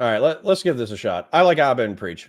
All right, let's give this a shot. I like Abba and Preach.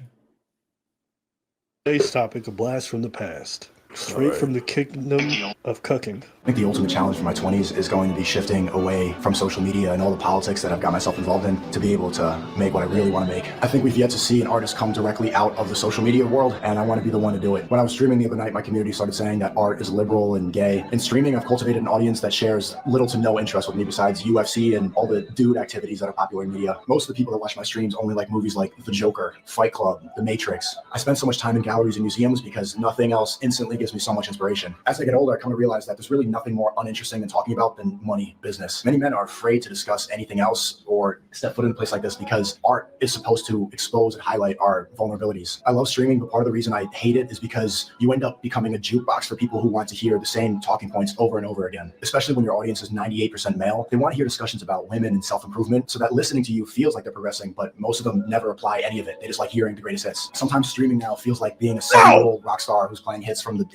Today's topic, a blast from the past. Straight from the kingdom of cucking. I think the ultimate challenge for my 20s is going to be shifting away from social media and all the politics that I've got myself involved in to be able to make what I really want to make. I think we've yet to see an artist come directly out of the social media world, and I want to be the one to do it. When I was streaming the other night, my community started saying that art is liberal and gay. In streaming, I've cultivated an audience that shares little to no interest with me besides UFC and all the dude activities that are popular in media. Most of the people that watch my streams only like movies like The Joker, Fight Club, The Matrix. I spend so much time in galleries and museums because nothing else instantly gives me so much inspiration. As I get older, I come to realize that there's really nothing more uninteresting than talking about than money, business. Many men are afraid to discuss anything else or step foot in a place like this because art is supposed to expose and highlight our vulnerabilities. I love streaming, but part of the reason I hate it is because you end up becoming a jukebox for people who want to hear the same talking points over and over again. Especially when your audience is 98% male. They want to hear discussions about women and self-improvement so that listening to you feels like they're progressing, but most of them never apply any of it. They just like hearing the greatest hits. Sometimes streaming now feels like being a 7-year-old rock star who's playing hits from the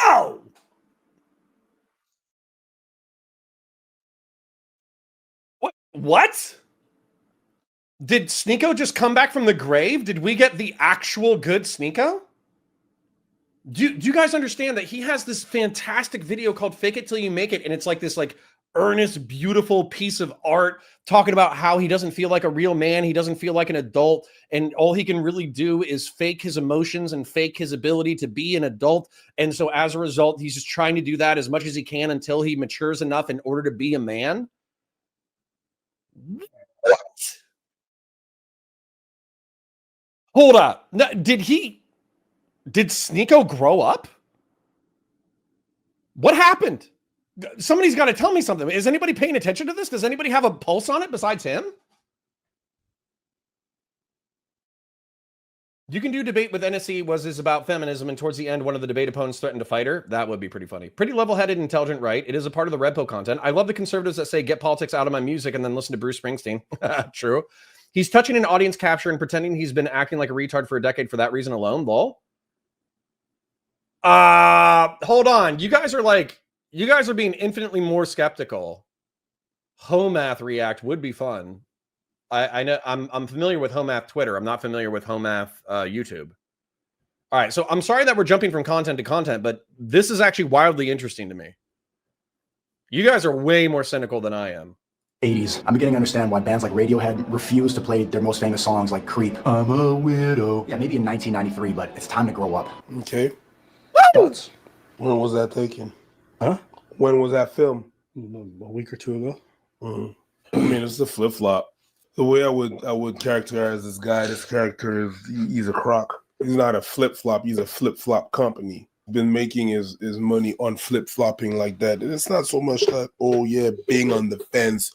Oh! What? Did SNEAKO just come back from the grave? Did we get the actual good SNEAKO? Do you guys understand that he has this fantastic video called Fake It Till You Make It, and it's like this like earnest, beautiful piece of art talking about how he doesn't feel like a real man, he doesn't feel like an adult, and all he can really do is fake his emotions and fake his ability to be an adult. And so as a result, he's just trying to do that as much as he can until he matures enough in order to be a man. What? Hold up. No, did SNEAKO grow up? What happened? Somebody's got to tell me something. Is anybody paying attention to this? Does anybody have a pulse on it besides him? You can do debate with NSE was about feminism, and towards the end, one of the debate opponents threatened to fight her. That would be pretty funny. Pretty level-headed, intelligent, right? It is a part of the Red Pill content. I love the conservatives that say, get politics out of my music and then listen to Bruce Springsteen. True. He's touching an audience capture and pretending he's been acting like a retard for a decade for that reason alone. Lol. Hold on. You guys are being infinitely more skeptical. Homath React would be fun. I know I'm familiar with Homath Twitter. I'm not familiar with Homath YouTube. All right, so I'm sorry that we're jumping from content to content, but this is actually wildly interesting to me. You guys are way more cynical than I am. 80s. I'm beginning to understand why bands like Radiohead refuse to play their most famous songs like Creep. I'm a widow. Yeah, maybe in 1993, but it's time to grow up. Okay. Thoughts? When was that taken? Huh? When was that film? A week or two ago. I mean, it's a flip-flop. The way I would characterize this guy, this character is he's a crock. He's not a flip-flop. He's a flip-flop company. Been making his money on flip-flopping like that. And it's not so much that, oh yeah, being on the fence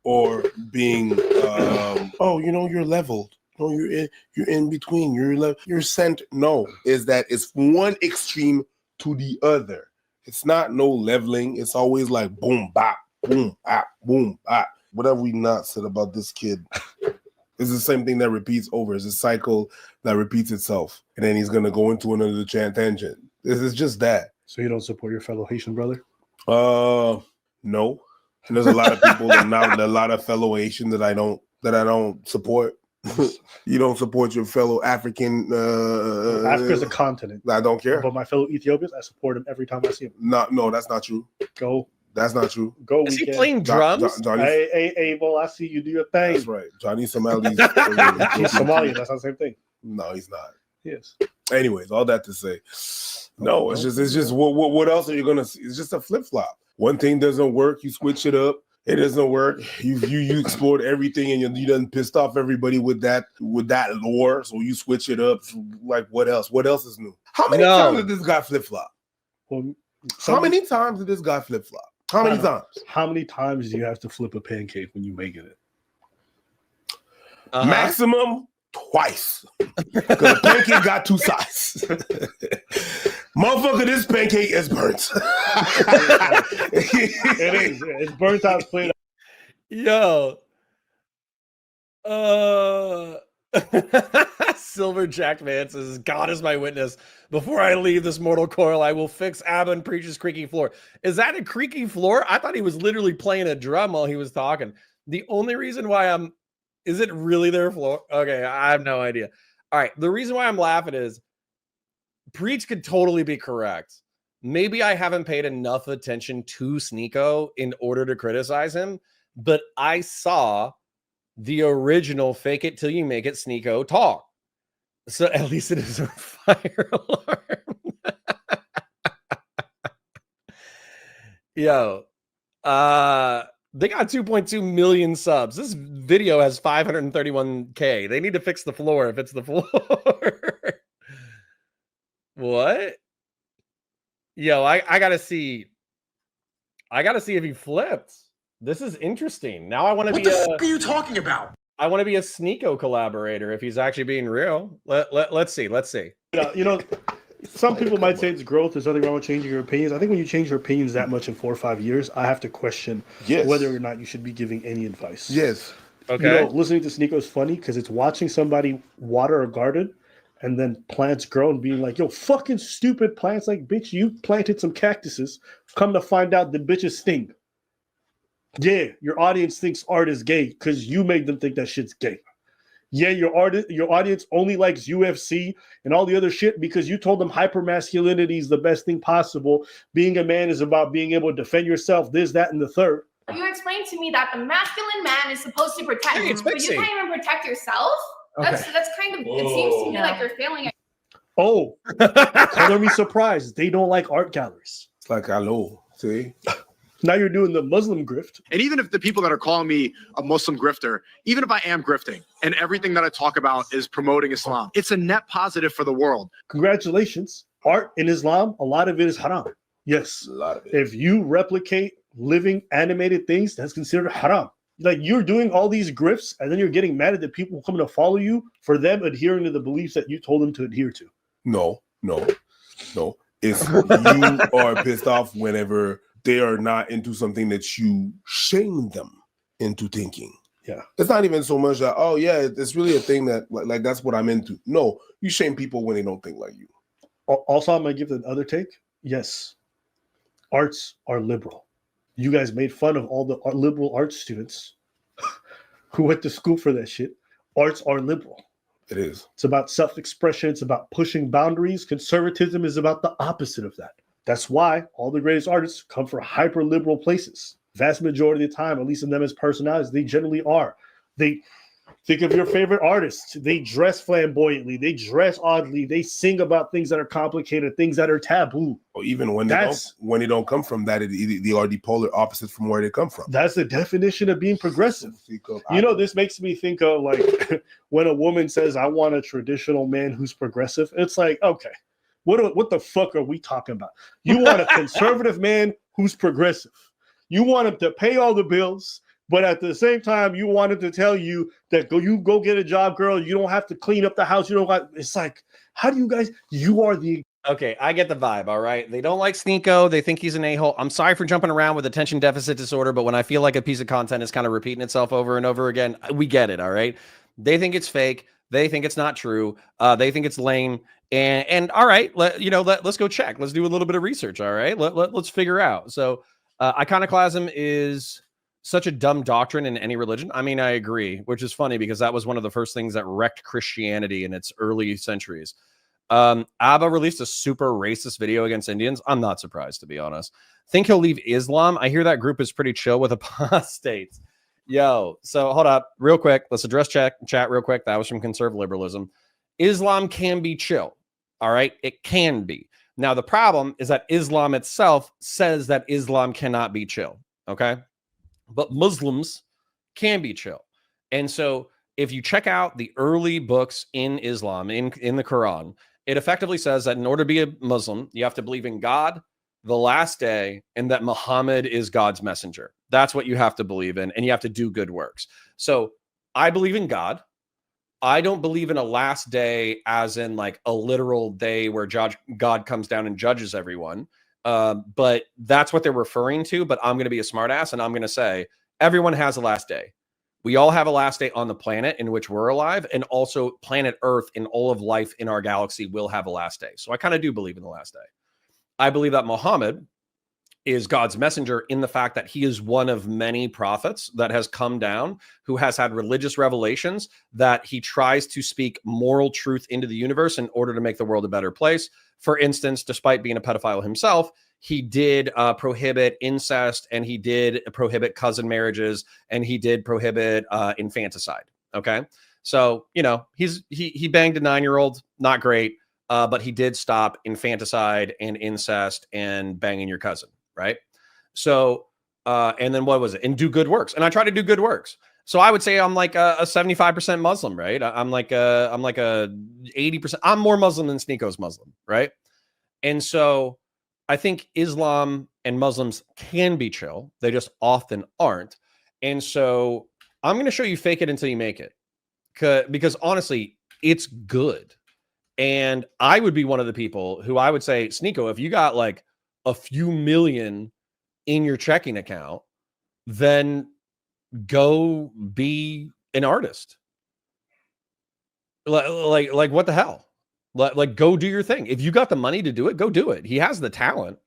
or being you're leveled. No, you're in between. You're sent. No, is that it's one extreme to the other. It's not no leveling. It's always like boom bop, boom bop, boom bop. Whatever we not said about this kid is the same thing that repeats over. It's a cycle that repeats itself. And then he's going to go into another tangent. This is just that. So you don't support your fellow Haitian brother? No. And there's a lot of people a lot of fellow Haitian that I don't support. You don't support your fellow African. Africa's a continent. I don't care. But my fellow Ethiopians, I support them every time I see them. No, that's not true. Go. That's not true. Go. Is he playing drums? Hey, well, I see you do your thing. That's right. Johnny Somalis. He's Somalian. That's not the same thing. No, he's not. Yes. Anyways, all that to say, no, it's just what else are you gonna see? It's just a flip flop. One thing doesn't work, you switch it up. It doesn't work. You explored everything, and you done pissed off everybody with that lore. So you switch it up. Like what else? What else is new? How many times did this guy flip flop? Well, how many times did this guy flip flop? How many times? How many times do you have to flip a pancake when you're making it? Maximum twice. Because the pancake got two sides. Motherfucker, this pancake is burnt. It is. It's burnt out clean. Yo. Silver Jack Man says, God is my witness. Before I leave this mortal coil, I will fix Abba and Preach's creaky floor. Is that a creaky floor? I thought he was literally playing a drum while he was talking. The only reason why I'm Is it really their floor? Okay, I have no idea. All right, the reason why I'm laughing is Preach could totally be correct. Maybe I haven't paid enough attention to SNEAKO in order to criticize him, but I saw the original Fake It Till You Make It SNEAKO talk. So at least it is a fire alarm. Yo, they got 2.2 million subs. This video has 531K. They need to fix the floor if it's the floor. What? Yo, I gotta see. I gotta see if he flipped. This is interesting. Now I want to be. What the fuck are you talking about? I want to be a SNEAKO collaborator if he's actually being real. Let's see. Let's see. You know, some people might say it's growth. There's nothing wrong with changing your opinions. I think when you change your opinions that much in 4 or 5 years, I have to question whether or not you should be giving any advice. Yes. Okay. You know, listening to SNEAKO is funny because it's watching somebody water a garden and then plants grow and being like, yo, fucking stupid plants. Like, bitch, you planted some cactuses. Come to find out the bitches sting. Yeah, your audience thinks art is gay because you made them think that shit's gay. Yeah, your audience only likes UFC and all the other shit because you told them hypermasculinity is the best thing possible. Being a man is about being able to defend yourself, this, that, and the third. You explained to me that the masculine man is supposed to protect you, but you can't even protect yourself? Okay. That's kind of, it seems to me like you're failing. Oh, color me surprised. They don't like art galleries. It's like, hello, see? Now you're doing the Muslim grift. And even if the people that are calling me a Muslim grifter, even if I am grifting and everything that I talk about is promoting Islam, it's a net positive for the world. Congratulations. Art in Islam, a lot of it is haram. Yes. A lot of it. If you replicate living animated things, that's considered haram. Like, you're doing all these grifts and then you're getting mad at the people coming to follow you for them adhering to the beliefs that you told them to adhere to. No. It's you are pissed off whenever they are not into something that you shame them into thinking. Yeah. It's not even so much that, oh yeah, it's really a thing that like that's what I'm into. No, you shame people when they don't think like you. Also, I'm going to give the other take. Yes, arts are liberal. You guys made fun of all the liberal arts students who went to school for that shit. Arts are liberal. It is. It's about self-expression. It's about pushing boundaries. Conservatism is about the opposite of that. That's why all the greatest artists come from hyper-liberal places. Vast majority of the time, at least in them as personalities, they generally are. They think of your favorite artists. They dress flamboyantly. They dress oddly. They sing about things that are complicated, things that are taboo. Or even when they don't come from that, they are the polar opposite from where they come from. That's the definition of being progressive. You know, this makes me think of like when a woman says, I want a traditional man who's progressive. It's like, okay, what the fuck are we talking about? You want a conservative man who's progressive. You want him to pay all the bills, but at the same time, you want him to tell you that go get a job, girl. You don't have to clean up the house. You don't got. It's like, how do you guys? You are the. Okay, I get the vibe. All right, they don't like SNEAKO. They think he's an a-hole. I'm sorry for jumping around with attention deficit disorder, but when I feel like a piece of content is kind of repeating itself over and over again, we get it. All right, they think it's fake. They think it's not true. They think it's lame. And all right, let's go check. Let's do a little bit of research. All right, let's figure out. So, iconoclasm is such a dumb doctrine in any religion. I mean, I agree, which is funny because that was one of the first things that wrecked Christianity in its early centuries. Abba released a super racist video against Indians. I'm not surprised, to be honest. Think he'll leave Islam? I hear that group is pretty chill with apostates. Yo, so hold up real quick. Let's address chat real quick. That was from conservative liberalism. Islam can be chill. All right, it can be. Now, the problem is that Islam itself says that Islam cannot be chill. Okay. But Muslims can be chill. And so if you check out the early books in Islam, in the Quran, it effectively says that in order to be a Muslim, you have to believe in God, the last day, and that Muhammad is God's messenger. That's what you have to believe in, and you have to do good works. So I believe in God. I don't believe in a last day as in like a literal day where God comes down and judges everyone. But that's what they're referring to. But I'm going to be a smartass and I'm going to say everyone has a last day. We all have a last day on the planet in which we're alive, and also planet Earth and all of life in our galaxy will have a last day. So I kind of do believe in the last day. I believe that Muhammad is God's messenger in the fact that he is one of many prophets that has come down, who has had religious revelations, that he tries to speak moral truth into the universe in order to make the world a better place. For instance, despite being a pedophile himself, he did prohibit incest, and he did prohibit cousin marriages, and he did prohibit infanticide. Okay. So, you know, he banged a 9-year-old, not great, but he did stop infanticide and incest and banging your cousin. Right. So, and then what was it? And do good works. And I try to do good works. So I would say I'm like a 75% Muslim, right? I'm like a 80%. I'm more Muslim than SNEAKO's Muslim, right? And so I think Islam and Muslims can be chill. They just often aren't. And so I'm going to show you fake it until you make it. Because honestly, it's good. And I would be one of the people who I would say, SNEAKO, if you got like a few million in your checking account, then go be an artist. Like what the hell? Like go do your thing. If you got the money to do it, go do it. He has the talent.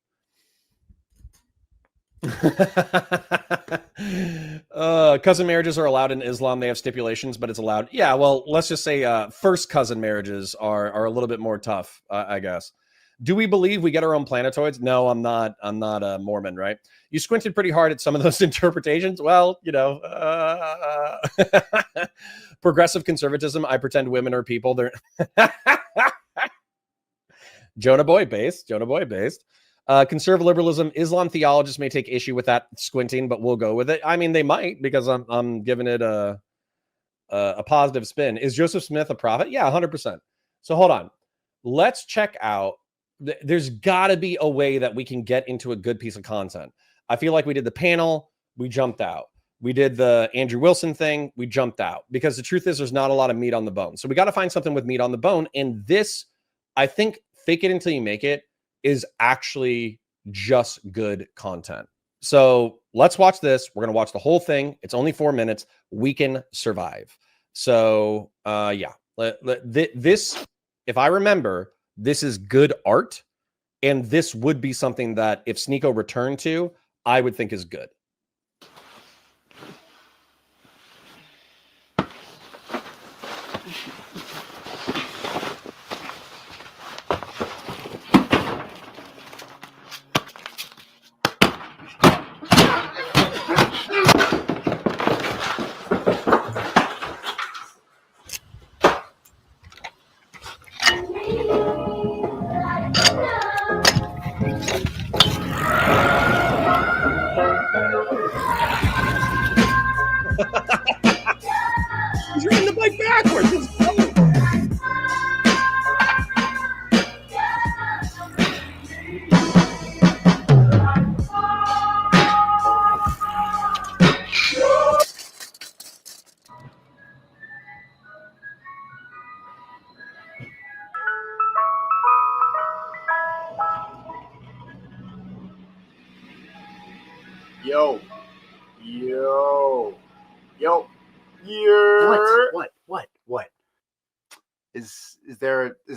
Cousin marriages are allowed in Islam. They have stipulations, but it's allowed. Yeah, well, let's just say first cousin marriages are a little bit more tough, I guess. Do we believe we get our own planetoids? No, I'm not a Mormon, right? You squinted pretty hard at some of those interpretations. Well, you know, progressive conservatism. I pretend women are people. They're Jonah Boy based. Conservative liberalism. Islam theologists may take issue with that squinting, but we'll go with it. I mean, they might, because I'm giving it a positive spin. Is Joseph Smith a prophet? Yeah, 100%. So hold on. Let's check out. There's got to be a way that we can get into a good piece of content. I feel like we did the panel, we jumped out. We did the Andrew Wilson thing, we jumped out. Because the truth is, there's not a lot of meat on the bone. So we got to find something with meat on the bone. And this, I think, fake it until you make it is actually just good content. So let's watch this. We're going to watch the whole thing. It's only 4 minutes. We can survive. So yeah, this, if I remember, this is good art, and this would be something that if SNEAKO returned to, I would think is good. He's riding the bike backwards. It's funny. Yo. What? Is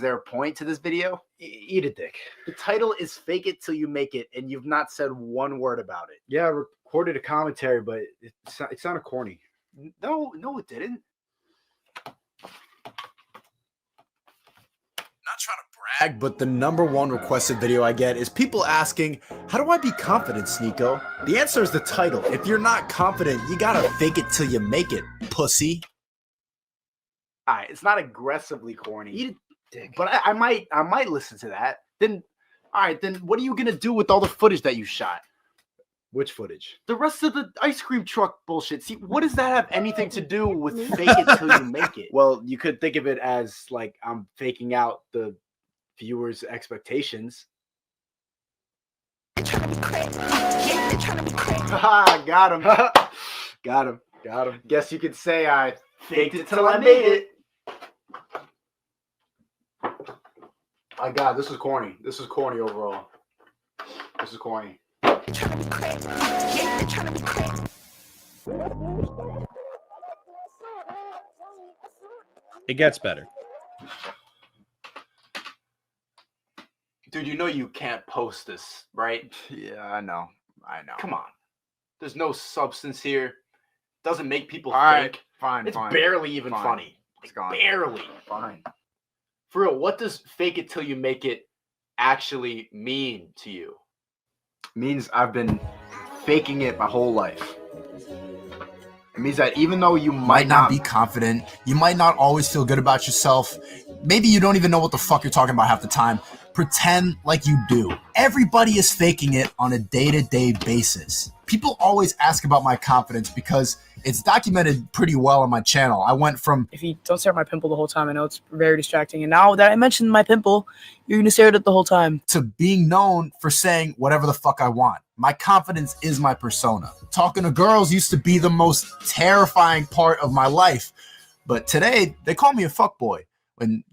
there a point to this video? Eat a dick. The title is Fake It Till You Make It, and you've not said one word about it. Yeah, I recorded a commentary, but it sounded corny. No, it didn't. Not trying to brag, but the #1 requested video I get is people asking, how do I be confident, SNEAKO? The answer is the title. If you're not confident, you gotta fake it till you make it, pussy. All right, it's not aggressively corny. Eat a dick. But I might listen to that. Then, all right, then what are you gonna do with all the footage that you shot? Which footage? The rest of the ice cream truck bullshit. See, what does that have anything to do with fake it till you make it? Well, you could think of it as like I'm faking out the viewers' expectations. Haha, got him. Got him. Guess you could say I faked it till I made it. My God, this is corny. This is corny overall. This is corny. It gets better. Dude, Dude, you know you can't post this, right? Yeah, I know. Come on. There's no substance here. Doesn't make people All right, think. fine. It's fine. barely even Fine. funny. It's gone. Barely. Fine. For real, what does fake it till you make it actually mean to you? It means I've been faking it my whole life. It means that even though you might not be confident, you might not always feel good about yourself, maybe you don't even know what the fuck you're talking about half the time, pretend like you do. Everybody is faking it on a day-to-day basis. People always ask about my confidence because it's documented pretty well on my channel. I went from, if you don't stare at my pimple the whole time, I know it's very distracting. And now that I mentioned my pimple, you're going to stare at it the whole time. to being known for saying whatever the fuck I want. My confidence is my persona. Talking to girls used to be the most terrifying part of my life. But today, they call me a fuckboy. And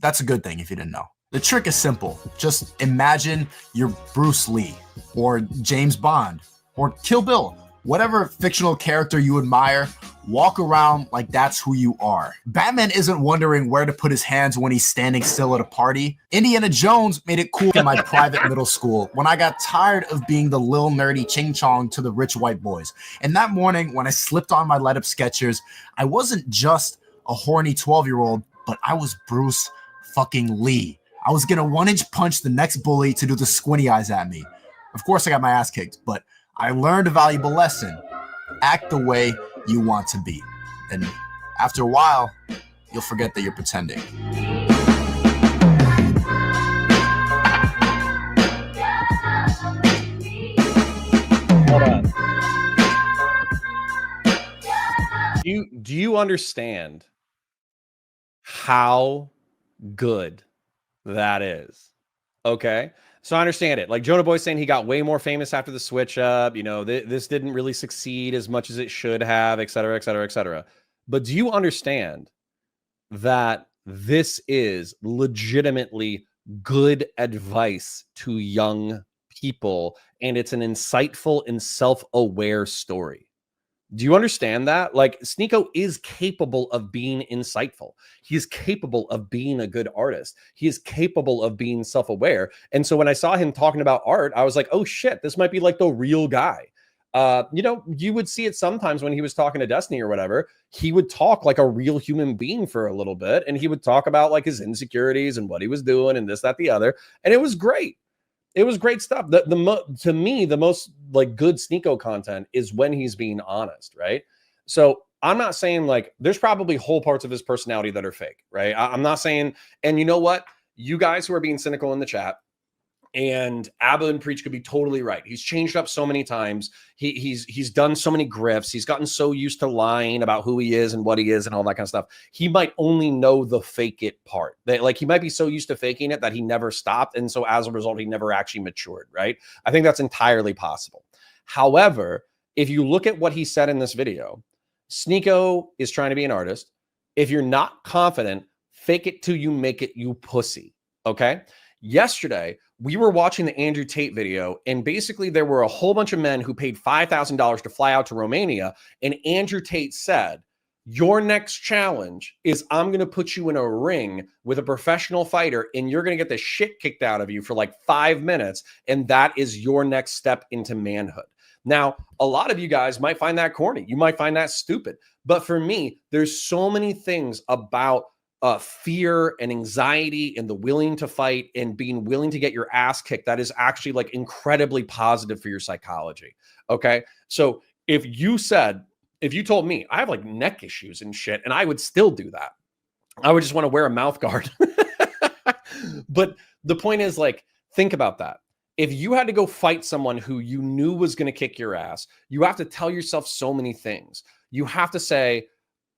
that's a good thing if you didn't know. The trick is simple. Just imagine you're Bruce Lee or James Bond or Kill Bill. Whatever fictional character you admire, walk around like that's who you are. Batman isn't wondering where to put his hands when he's standing still at a party. Indiana Jones made it cool in my private middle school when I got tired of being the lil nerdy ching chong to the rich white boys. And that morning when I slipped on my light up Skechers, I wasn't just a horny 12-year-old, but I was Bruce fucking Lee. I was gonna 1-inch punch the next bully to do the squinty eyes at me. Of course I got my ass kicked, but I learned a valuable lesson. Act the way you want to be. And after a while, you'll forget that you're pretending. Hold on. Do you understand how good that is? Okay. So I understand it. Like Jonah Boy's saying he got way more famous after the switch up. You know, this didn't really succeed as much as it should have, et cetera, et cetera, et cetera. But do you understand that this is legitimately good advice to young people, and it's an insightful and self-aware story? Do you understand that? Like, SNEAKO is capable of being insightful. He is capable of being a good artist. He is capable of being self-aware. And so when I saw him talking about art, I was like, oh shit, this might be like the real guy. You know, you would see it sometimes when he was talking to Destiny or whatever. He would talk like a real human being for a little bit, and he would talk about like his insecurities and what he was doing and this, that, the other. And it was great. It was great stuff. To me, the most like good SNEAKO content is when he's being honest, right? So I'm not saying like there's probably whole parts of his personality that are fake, right? I'm not saying, and you know what? You guys who are being cynical in the chat, and Abba and Preach could be totally right. He's changed up so many times. He's done so many grifts. He's gotten so used to lying about who he is and what he is and all that kind of stuff. He might only know the fake it part. Like he might be so used to faking it that he never stopped. And so as a result, he never actually matured, right? I think that's entirely possible. However, if you look at what he said in this video, SNEAKO is trying to be an artist. If you're not confident, fake it till you make it, you pussy. Okay? Yesterday, we were watching the Andrew Tate video, and basically there were a whole bunch of men who paid $5,000 to fly out to Romania, and Andrew Tate said, your next challenge is I'm going to put you in a ring with a professional fighter, and you're going to get the shit kicked out of you for like 5 minutes, and that is your next step into manhood. Now, a lot of you guys might find that corny. You might find that stupid. But for me, there's so many things about fear and anxiety and the willing to fight and being willing to get your ass kicked that is actually like incredibly positive for your psychology. Okay. So if you told me I have like neck issues and shit, and I would still do that, I would just want to wear a mouth guard. But the point is, like, think about that. If you had to go fight someone who you knew was going to kick your ass, you have to tell yourself so many things. You have to say,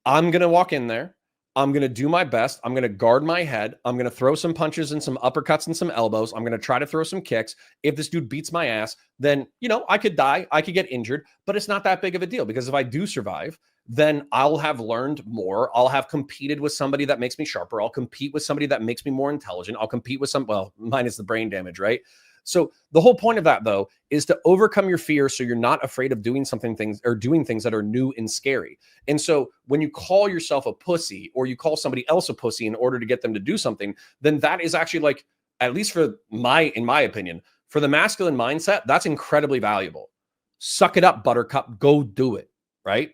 I'm going to walk in there. I'm going to do my best. I'm going to guard my head. I'm going to throw some punches and some uppercuts and some elbows. I'm going to try to throw some kicks. If this dude beats my ass, then, you know, I could die. I could get injured, but it's not that big of a deal, because if I do survive, then I'll have learned more. I'll have competed with somebody that makes me sharper. I'll compete with somebody that makes me more intelligent. I'll compete with well, minus the brain damage, right? So the whole point of that, though, is to overcome your fear so you're not afraid of doing things that are new and scary. And so when you call yourself a pussy, or you call somebody else a pussy in order to get them to do something, then that is actually like at least in my opinion, for the masculine mindset, that's incredibly valuable. Suck it up, buttercup, go do it, right?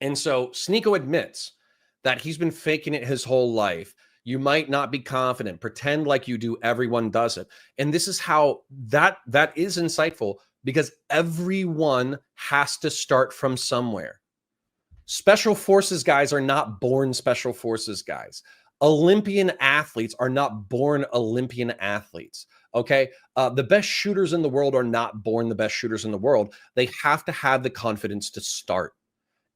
And so SNEAKO admits that he's been faking it his whole life. You might not be confident. Pretend like you do. Everyone does it. And this is how that is insightful, because everyone has to start from somewhere. Special forces guys are not born special forces guys. Olympian athletes are not born Olympian athletes. Okay. The best shooters in the world are not born the best shooters in the world. They have to have the confidence to start.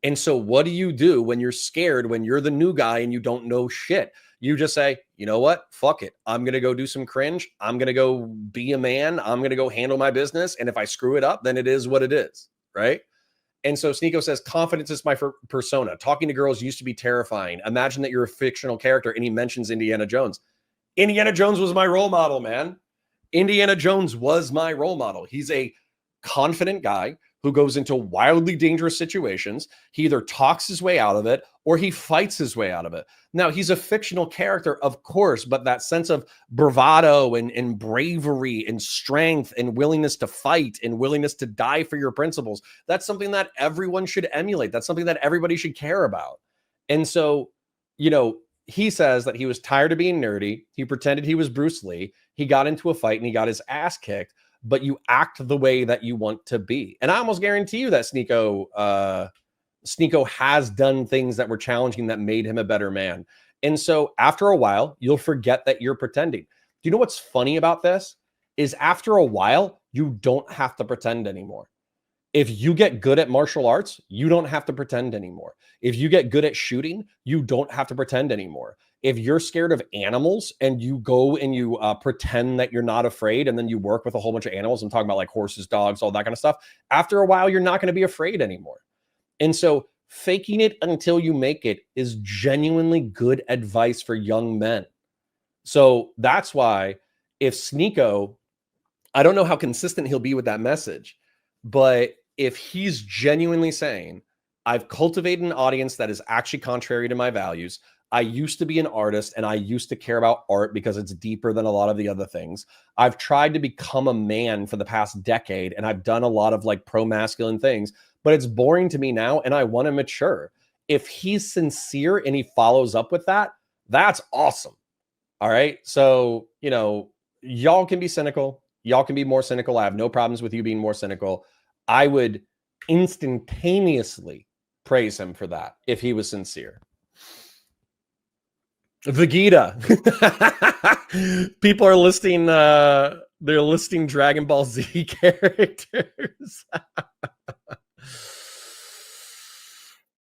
And so what do you do when you're scared, when you're the new guy and you don't know shit? You just say, you know what? Fuck it. I'm going to go do some cringe. I'm going to go be a man. I'm going to go handle my business. And if I screw it up, then it is what it is. Right. And so SNEAKO says, confidence is my persona. Talking to girls used to be terrifying. Imagine that you're a fictional character. And he mentions Indiana Jones. Indiana Jones was my role model, man. Indiana Jones was my role model. He's a confident guy who goes into wildly dangerous situations. He either talks his way out of it or he fights his way out of it. Now, he's a fictional character, of course, but that sense of bravado and bravery and strength and willingness to fight and willingness to die for your principles, that's something that everyone should emulate. That's something that everybody should care about. And so, you know, he says that he was tired of being nerdy. He pretended he was Bruce Lee. He got into a fight and he got his ass kicked. But you act the way that you want to be. And I almost guarantee you that SNEAKO has done things that were challenging that made him a better man. And so after a while, you'll forget that you're pretending. Do you know what's funny about this? Is after a while, you don't have to pretend anymore. If you get good at martial arts, you don't have to pretend anymore. If you get good at shooting, you don't have to pretend anymore. If you're scared of animals and you go and you pretend that you're not afraid and then you work with a whole bunch of animals, I'm talking about like horses, dogs, all that kind of stuff. After a while, you're not going to be afraid anymore. And so faking it until you make it is genuinely good advice for young men. So that's why if SNEAKO, I don't know how consistent he'll be with that message, but if he's genuinely saying, I've cultivated an audience that is actually contrary to my values. I used to be an artist and I used to care about art because it's deeper than a lot of the other things. I've tried to become a man for the past decade and I've done a lot of like pro-masculine things, but it's boring to me now and I want to mature. If he's sincere and he follows up with that, that's awesome. All right. So, you know, y'all can be cynical. Y'all can be more cynical. I have no problems with you being more cynical. I would instantaneously praise him for that if he was sincere. Vegeta. People are listing they're listing Dragon Ball Z characters.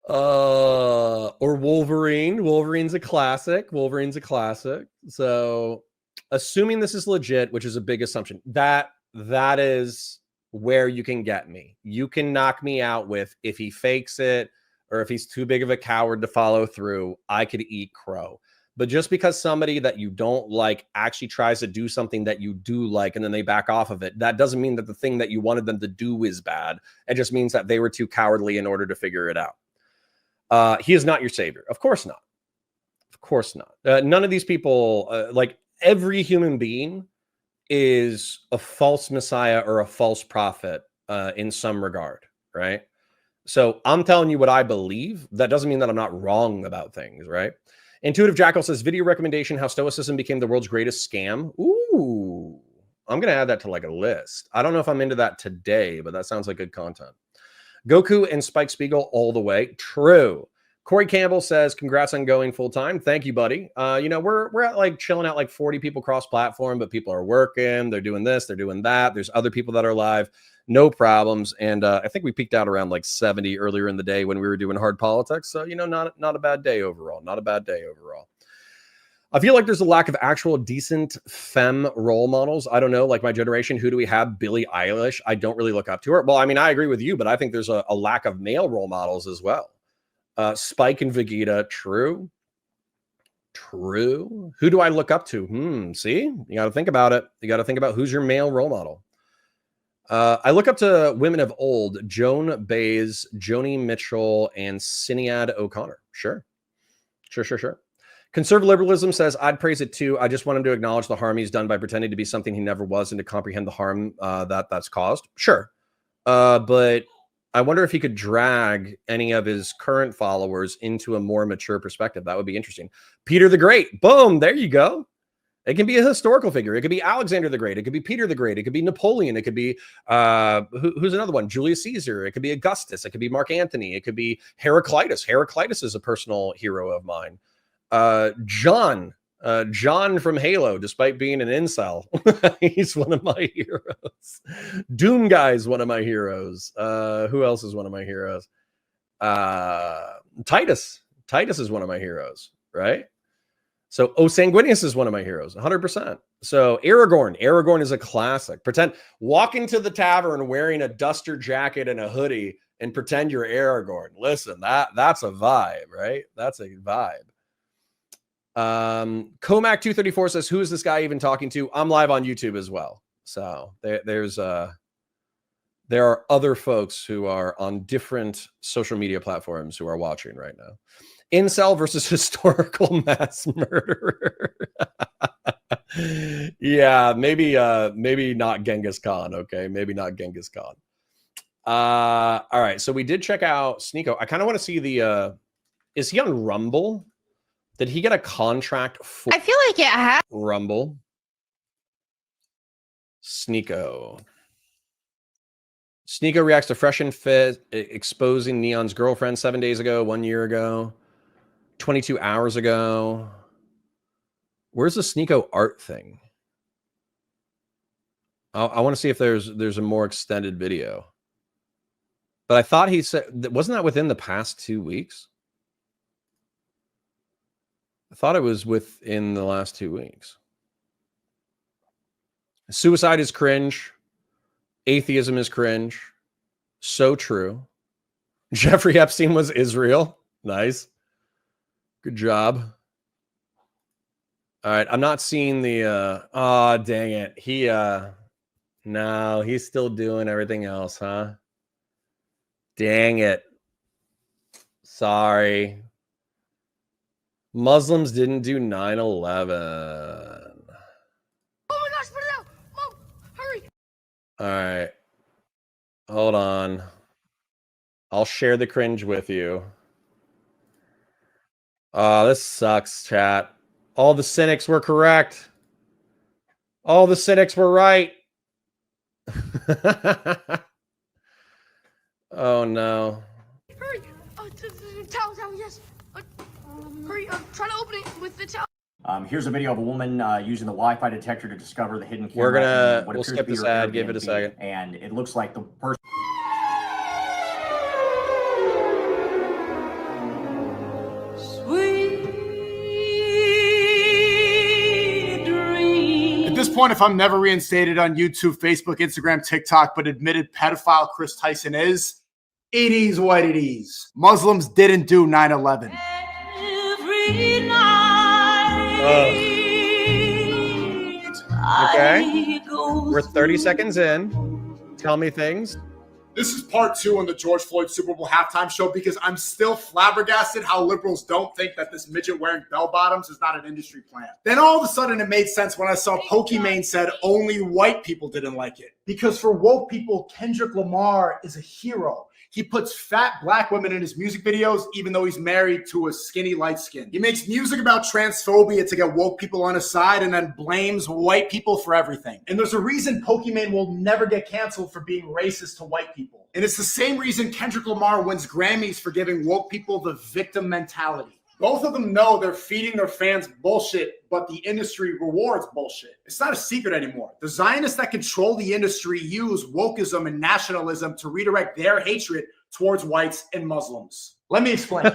Or Wolverine. Wolverine's a classic. So assuming this is legit, which is a big assumption, that is where you can get me. You can knock me out with if he fakes it or if he's too big of a coward to follow through, I could eat crow. But just because somebody that you don't like actually tries to do something that you do like and then they back off of it, that doesn't mean that the thing that you wanted them to do is bad. It just means that they were too cowardly in order to figure it out. He is not your savior. Of course not. Of course not. None of these people, like every human being is a false messiah or a false prophet in some regard, right? So I'm telling you what I believe. That doesn't mean that I'm not wrong about things, right? Intuitive Jackal says, video recommendation, how Stoicism became the world's greatest scam. Ooh, I'm going to add that to like a list. I don't know if I'm into that today, but that sounds like good content. Goku and Spike Spiegel all the way. True. Corey Campbell says, congrats on going full time. Thank you, buddy. You know, we're at like chilling out like 40 people cross platform, but people are working. They're doing this. They're doing that. There's other people that are live. No problems. And I think we peaked out around like 70 earlier in the day when we were doing hard politics. So, you know, not a bad day overall. Not a bad day overall. I feel like there's a lack of actual decent femme role models. I don't know, like my generation, who do we have? Billie Eilish. I don't really look up to her. Well, I mean, I agree with you, but I think there's a lack of male role models as well. Spike and Vegeta. True. True. Who do I look up to? See, you got to think about it. You got to think about who's your male role model. I look up to women of old, Joan Baez, Joni Mitchell, and Sinead O'Connor. Sure. Conservative liberalism says, I'd praise it too. I just want him to acknowledge the harm he's done by pretending to be something he never was and to comprehend the harm that's caused. Sure. But I wonder if he could drag any of his current followers into a more mature perspective. That would be interesting. Peter the Great. Boom. There you go. It can be a historical figure. It could be Alexander the Great. It could be Peter the Great. It could be Napoleon. It could be, who's another one? Julius Caesar. It could be Augustus. It could be Mark Antony. It could be Heraclitus. Heraclitus is a personal hero of mine. John from Halo, despite being an incel, he's one of my heroes. Doom Guy is one of my heroes. Who else is one of my heroes? Titus is one of my heroes, right? So Sanguinius is one of my heroes, 100%. So Aragorn is a classic. Walk into the tavern wearing a duster jacket and a hoodie and pretend you're Aragorn. Listen, that's a vibe, right? That's a vibe. Comac 234 says, who is this guy even talking to? I'm live on YouTube as well. So there are other folks who are on different social media platforms who are watching right now. Incel versus historical mass murderer. Yeah, maybe not Genghis Khan. Okay, maybe not Genghis Khan. All right, so we did check out SNEAKO. I kind of want to see the is he on Rumble? Did he get a contract for I feel like it has. Rumble? SNEAKO reacts to Fresh and Fit exposing Neon's girlfriend 7 days ago, 1 year ago, 22 hours ago. Where's the SNEAKO art thing? I want to see if there's a more extended video. But I thought he said, wasn't that within the past 2 weeks? I thought it was within the last 2 weeks. Suicide is cringe. Atheism is cringe. So true. Jeffrey Epstein was Israel. Nice. Good job. All right. I'm not seeing the, oh, dang it. No, he's still doing everything else, huh? Dang it. Sorry. Muslims didn't do 9/11. Oh my gosh, put it out. Mom, hurry. All right. Hold on. I'll share the cringe with you. Oh, this sucks, chat. All the cynics were correct. All the cynics were right. Oh, no. Hurry. Towel, yes. Hurry, try to open it with the towel. Here's a video of a woman using the Wi-Fi detector to discover the hidden camera. We'll skip this ad. Give it a second. And it looks like the person. At this point, if I'm never reinstated on YouTube, Facebook, Instagram, TikTok, but admitted pedophile Chris Tyson is, it is what it is. Muslims didn't do 9/11. Okay. We're 30 seconds in. Tell me things. This is part 2 on the George Floyd Super Bowl halftime show because I'm still flabbergasted how liberals don't think that this midget wearing bell bottoms is not an industry plant. Then all of a sudden it made sense when I saw Pokimane said only white people didn't like it. Because for woke people, Kendrick Lamar is a hero. He puts fat black women in his music videos, even though he's married to a skinny light skin. He makes music about transphobia to get woke people on his side and then blames white people for everything. And there's a reason Pokimane will never get canceled for being racist to white people. And it's the same reason Kendrick Lamar wins Grammys for giving woke people the victim mentality. Both of them know they're feeding their fans bullshit, but the industry rewards bullshit. It's not a secret anymore. The Zionists that control the industry use wokeism and nationalism to redirect their hatred towards whites and Muslims. Let me explain.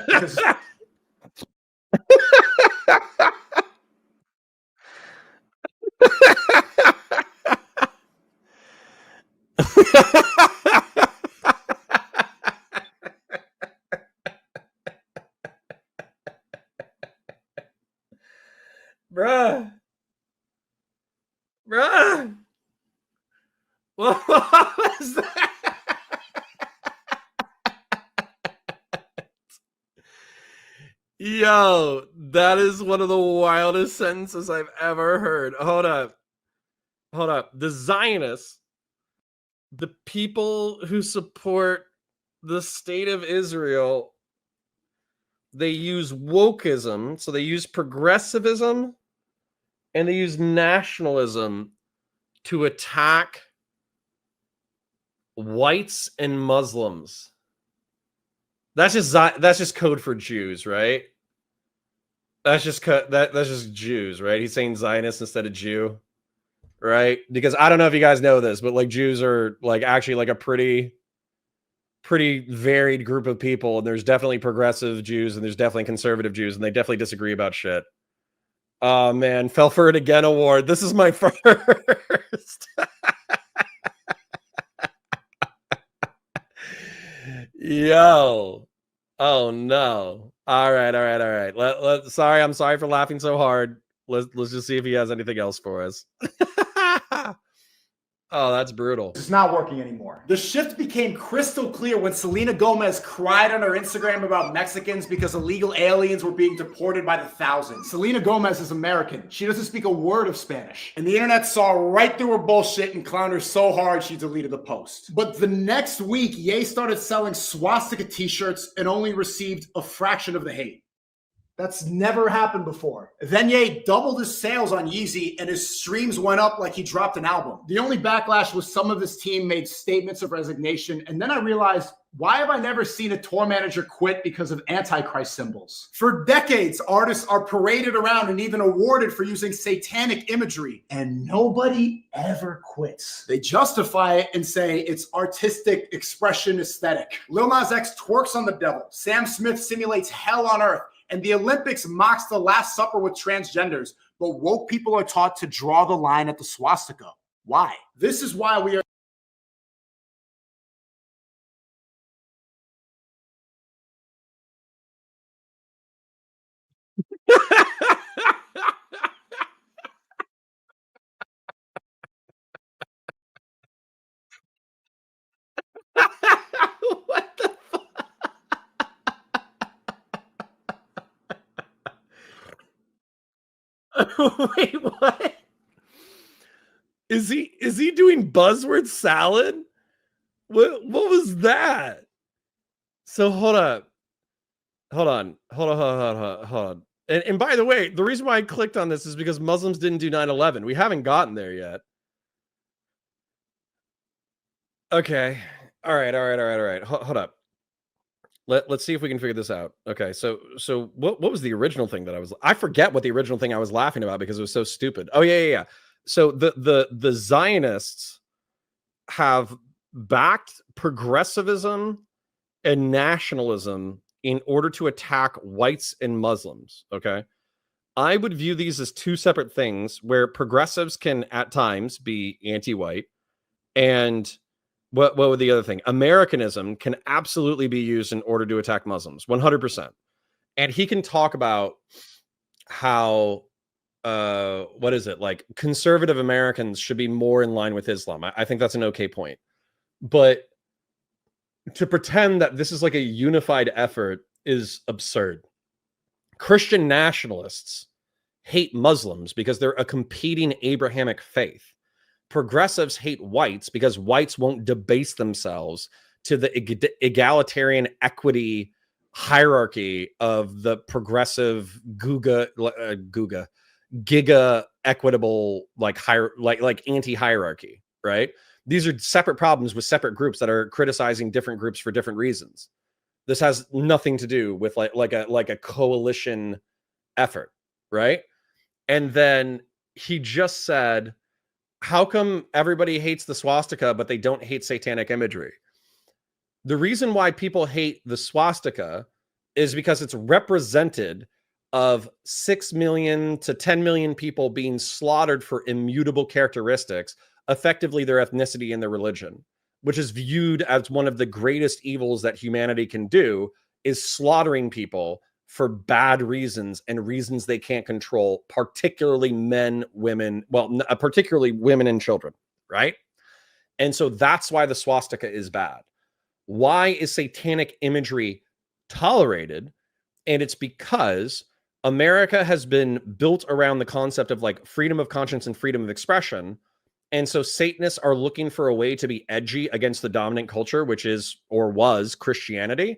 Bruh. What was that? Yo, that is one of the wildest sentences I've ever heard. Hold up. The Zionists, the people who support the state of Israel, they use wokeism, so they use progressivism, and they use nationalism to attack whites and Muslims. That's just code for Jews, right? That's just Jews, right? He's saying Zionist instead of Jew, right? Because I don't know if you guys know this, but like Jews are like actually like a pretty varied group of people, and there's definitely progressive Jews and there's definitely conservative Jews, and they definitely disagree about shit. Oh man, fell for it again award. This is my first. Yo. Oh no. All right. Sorry, I'm sorry for laughing so hard. Let's just see if he has anything else for us. Oh, that's brutal. It's not working anymore. The shift became crystal clear when Selena Gomez cried on her Instagram about Mexicans because illegal aliens were being deported by the thousands. Selena Gomez is American. She doesn't speak a word of Spanish. And the internet saw right through her bullshit and clowned her so hard she deleted the post. But the next week, Ye started selling swastika t-shirts and only received a fraction of the hate. That's never happened before. Then Ye doubled his sales on Yeezy and his streams went up like he dropped an album. The only backlash was some of his team made statements of resignation, and then I realized, why have I never seen a tour manager quit because of Antichrist symbols? For decades, artists are paraded around and even awarded for using satanic imagery, and nobody ever quits. They justify it and say it's artistic expression aesthetic. Lil Nas X twerks on the devil. Sam Smith simulates hell on earth. And the Olympics mocks the Last Supper with transgenders, but woke people are taught to draw the line at the swastika. Why? This is why we are what the fuck? Wait, what? Is he doing buzzword salad? What was that? So hold on. And by the way, the reason why I clicked on this is because Muslims didn't do 9/11. We haven't gotten there yet. Okay. All right. Hold up. Let's see if we can figure this out. Okay. So what was the original thing that I forget what the original thing I was laughing about because it was so stupid. Oh yeah. So the Zionists have backed progressivism and nationalism in order to attack whites and Muslims. Okay. I would view these as two separate things where progressives can at times be anti-white, and what would the other thing? Americanism can absolutely be used in order to attack Muslims, 100%. And he can talk about how what is it, like conservative Americans should be more in line with Islam. I think that's an okay point. But to pretend that this is like a unified effort is absurd. Christian nationalists hate Muslims because they're a competing Abrahamic faith. Progressives hate whites because whites won't debase themselves to the egalitarian equity hierarchy of the progressive giga equitable like anti-hierarchy, right? These are separate problems with separate groups that are criticizing different groups for different reasons. This has nothing to do with like a coalition effort, right? And then he just said, how come everybody hates the swastika, but they don't hate satanic imagery? The reason why people hate the swastika is because it's represented of 6 million to 10 million people being slaughtered for immutable characteristics, effectively their ethnicity and their religion, which is viewed as one of the greatest evils that humanity can do, is slaughtering people for bad reasons and reasons they can't control, particularly men, women, particularly women and children, right? And so that's why the swastika is bad. Why is satanic imagery tolerated? And it's because America has been built around the concept of like freedom of conscience and freedom of expression. And so Satanists are looking for a way to be edgy against the dominant culture, which is or was Christianity.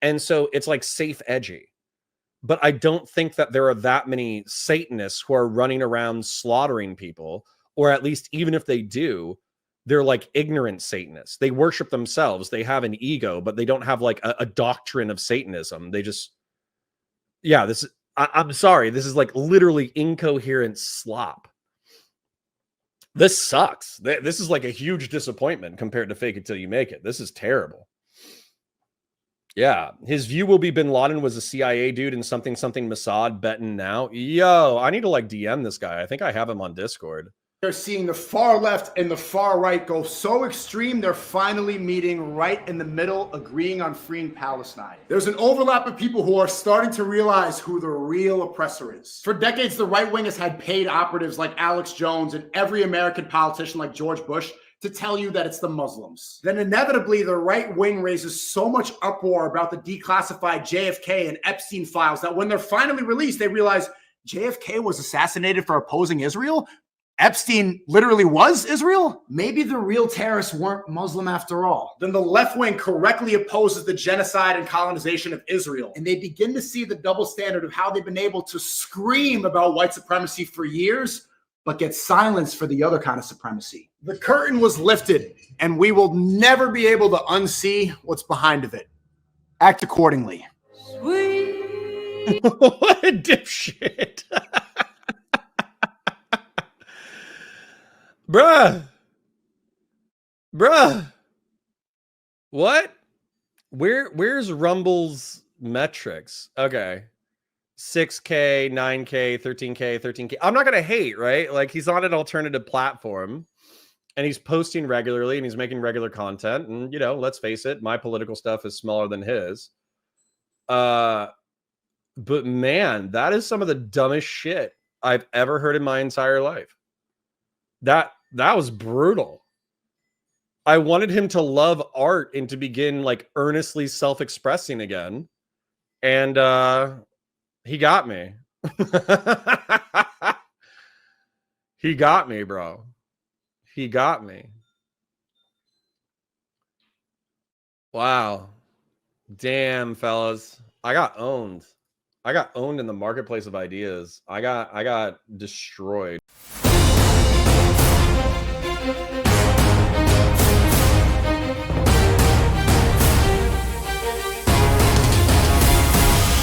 And so it's like safe edgy. But I don't think that there are that many Satanists who are running around slaughtering people, or at least even if they do, they're like ignorant Satanists. They worship themselves. They have an ego, but they don't have like a doctrine of Satanism. They just, yeah, I'm sorry. This is like literally incoherent slop. This sucks. This is like a huge disappointment compared to Fake It Till You Make It. This is terrible. Yeah, his view will be Bin Laden was a CIA dude and something Mossad betting now. Yo, I need to like DM this guy. I think I have him on Discord. They're seeing the far left and the far right go so extreme, they're finally meeting right in the middle, agreeing on freeing Palestine. There's an overlap of people who are starting to realize who the real oppressor is. For decades, the right wing has had paid operatives like Alex Jones and every American politician like George Bush to tell you that it's the Muslims. Then inevitably, the right wing raises so much uproar about the declassified JFK and Epstein files that when they're finally released, they realize JFK was assassinated for opposing Israel? Epstein literally was Israel? Maybe the real terrorists weren't Muslim after all. Then the left wing correctly opposes the genocide and colonization of Israel. And they begin to see the double standard of how they've been able to scream about white supremacy for years, but get silenced for the other kind of supremacy. The curtain was lifted, and we will never be able to unsee what's behind of it. Act accordingly. What a dipshit. Bruh. What? Where's Rumble's metrics? Okay. 6K, 9K, 13K, 13K. I'm not going to hate, right? Like, he's on an alternative platform and he's posting regularly and he's making regular content. And, you know, let's face it, my political stuff is smaller than his. But man, that is some of the dumbest shit I've ever heard in my entire life. That was brutal. I wanted him to love art and to begin like earnestly self-expressing again. And he got me. He got me, bro. He got me. Wow. Damn, fellas. I got owned. I got owned in the marketplace of ideas. I got destroyed.